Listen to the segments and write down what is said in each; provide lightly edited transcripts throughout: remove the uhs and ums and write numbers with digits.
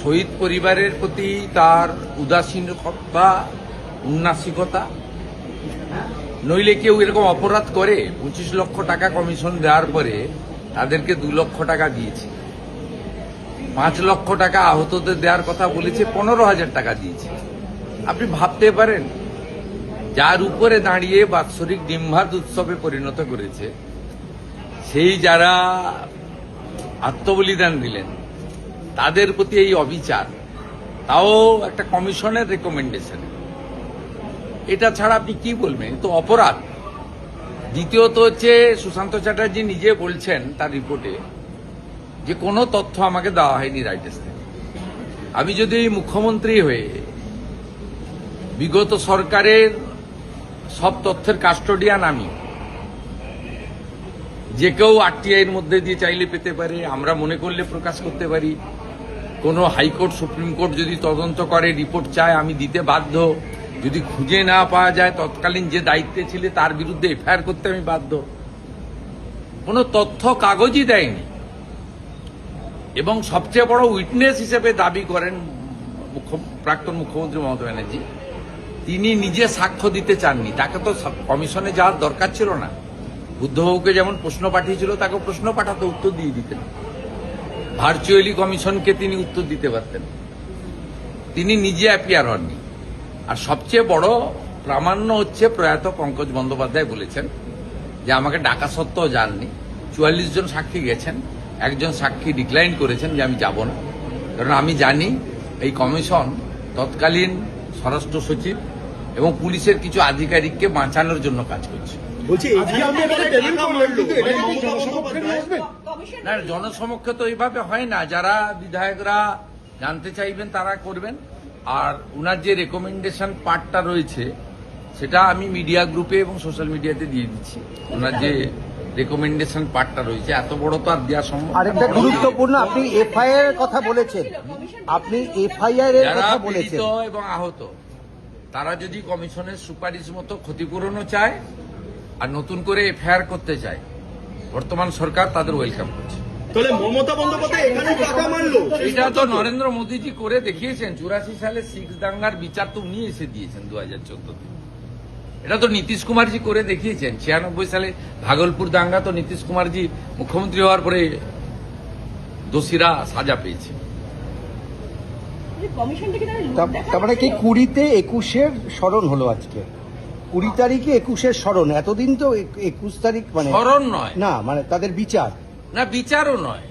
শহীদ পরিবারের প্রতি তার উদাসীনতা, উন্নাসিকতা, নইলে কেউ এরকম অপরাধ করে 25 লক্ষ টাকা কমিশন দেওয়ার পরে তাদেরকে 2 লক্ষ টাকা দিয়েছে, 5 লক্ষ টাকা আহতদের দেওয়ার কথা বলেছে, 15,000 টাকা দিয়েছে। আপনি ভাবতে পারেন যার উপরে দাঁড়িয়ে বাৎসরিক ডিম্বাদ উৎসবে পরিণত করেছে, সেই যারা আত্মবলিদান দিলেন তাদের প্রতি এই অবিচার, তাও একটা কমিশনের রেকমেন্ডেশন, এটা ছাড়া আপনি কি বলবেন? তো অপরাধ। দ্বিতীয়ত হচ্ছে, সুশান্ত চ্যাটার্জি নিজে বলছেন তার রিপোর্টে যে কোনো তথ্য আমাকে দেওয়া হয়নি রাইটার্স থেকে। আমি যদি মুখ্যমন্ত্রী হয়ে বিগত সরকারের সব তথ্যের কাস্টোডিয়ান, আমি যে কেউ আরটিআইয়ের মধ্যে দিয়ে চাইলে পেতে পারে, আমরা মনে করলে প্রকাশ করতে পারি, কোনো হাইকোর্ট সুপ্রিম কোর্ট যদি তদন্ত করে রিপোর্ট চায় আমি দিতে বাধ্য, যদি খুঁজে না পাওয়া যায় তৎকালীন যে দায়িত্বে ছিলে তার বিরুদ্ধে এফআইআর করতে আমি বাধ্য। কোনো তথ্য কাগজই দেয়নি, এবং সবচেয়ে বড় উইটনেস হিসেবে দাবি করেন প্রাক্তন মুখ্যমন্ত্রী মমতা ব্যানার্জি, তিনি নিজে সাক্ষ্য দিতে চাননি। তাকে তো কমিশনে যাওয়ার দরকার ছিল না। বুদ্ধবাবুকে যেমন প্রশ্ন পাঠিয়েছিল তাকে প্রশ্ন পাঠাতে উত্তর দিয়ে দিতেন, ভার্চুয়ালি কমিশনকে তিনি উত্তর দিতে পারতেন। তিনি নিজে অ্যাপিয়ার হননি। আর সবচেয়ে বড় প্রামাণ্য হচ্ছে প্রয়াত পঙ্কজ বন্দ্যোপাধ্যায় বলেছেন যে আমাকে ডাকা সত্ত্বেও যাননি। 44 জন সাক্ষী গেছেন, একজন সাক্ষী ডিক্লাইন করেছেন যে আমি যাব না, কারণ আমি জানি এই কমিশন তৎকালীন স্বরাষ্ট্র সচিব এবং পুলিশের কিছু আধিকারিককে বাঁচানোর জন্য কাজ করছে। না, জনসমক্ষে তো এইভাবে হয় না। যারা বিধায়করা জানতে চাইবেন তারা করবেন। আর উনার যে রেকমেন্ডেশন পার্টটা রয়েছে সেটা আমি মিডিয়া গ্রুপে এবং সোশ্যাল মিডিয়াতে দিয়ে দিচ্ছি। ওনার যে রেকমেন্ডেশন পার্টটা রয়েছে এত বড় তো আর দেওয়া সম্ভব। আরেকটা গুরুত্বপূর্ণ, আপনি এফআইআর এর কথা বলেছেন, আপনি এফআইআর এর কথা বলেছেন। যারা এবং আহত তারা যদি কমিশনের সুপারিশ মতো ক্ষতিপূরণও চায় আর নতুন করে এফআইআর করতে চায়, বর্তমান সরকার তাদের ওয়েলকাম করছে। তাহলে মমতা বন্দ্যোপাধ্যায় এখানে টাকা মারলো, এটা তো নরেন্দ্র মোদীজি করে দেখিয়েছেন। 84 সালে শিখ দাঙ্গার বিচার তো উনি এসে দিয়েছেন 2014-তে। এটা তো নীতিশ কুমারজি করে দেখিয়েছেন। 96 সালে ভাগলপুর দাঙ্গা তো নীতিশ কুমারজি মুখ্যমন্ত্রী হওয়ার পরে দোষীরা সাজা পেয়েছে। তার মানে কি 20-তে 21-এর স্মরণ হলো আজকে? 20 তারিখে 21-এর স্মরণ। এতদিন তো 21 তারিখ মানে স্মরণ নয় না, মানে তাদের বিচার না, বিচারও নয়,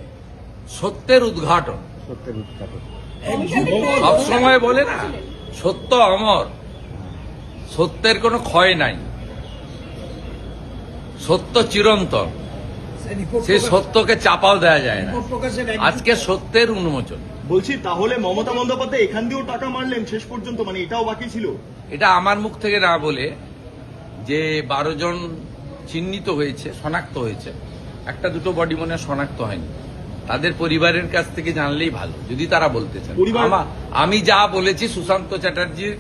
সত্যের উদ্ঘাটন। সত্যের উদ্ঘাটন সবসময় বলে না, সত্য অমর, সত্যের কোনো ক্ষয় নাই, সত্য চিরন্তন, সেই সত্যকে চাপাও দেওয়া যায় না। আজকে সত্যের উন্মোচন। বলছি তাহলে মমতা বন্দ্যোপাধ্যায় এখান দিয়েও টাকা মারলেন শেষ পর্যন্ত, মানে এটাও বাকি ছিল? এটা আমার মুখ থেকে না বলে, যে 12 জন চিহ্নিত হয়েছে, শনাক্ত হয়েছে, একটা দুটো বডি মনে শনাক্ত হয়নি, তাদের পরিবারের কাছ থেকে জানলেই ভালো যদি তারা বলতে চান। আমি যা বলেছি সুশান্ত চ্যাটার্জির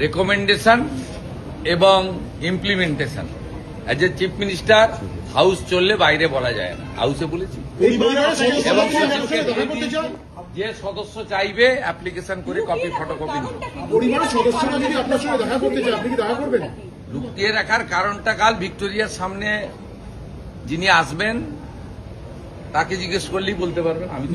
রেকমেন্ডেশন এবং implementation, as a chief minister house চললে বাইরে বলা যায় না, হাউসে বলেছি। এবং যে সদস্য চাইবে অ্যাপ্লিকেশন করে কপি ফটোকপি লুকিয়ে রাখার কারণটা কাল ভিক্টোরিয়ার সামনে যিনি আসবেন তাকে জিজ্ঞেস করলেই বলতে পারবেন। আমি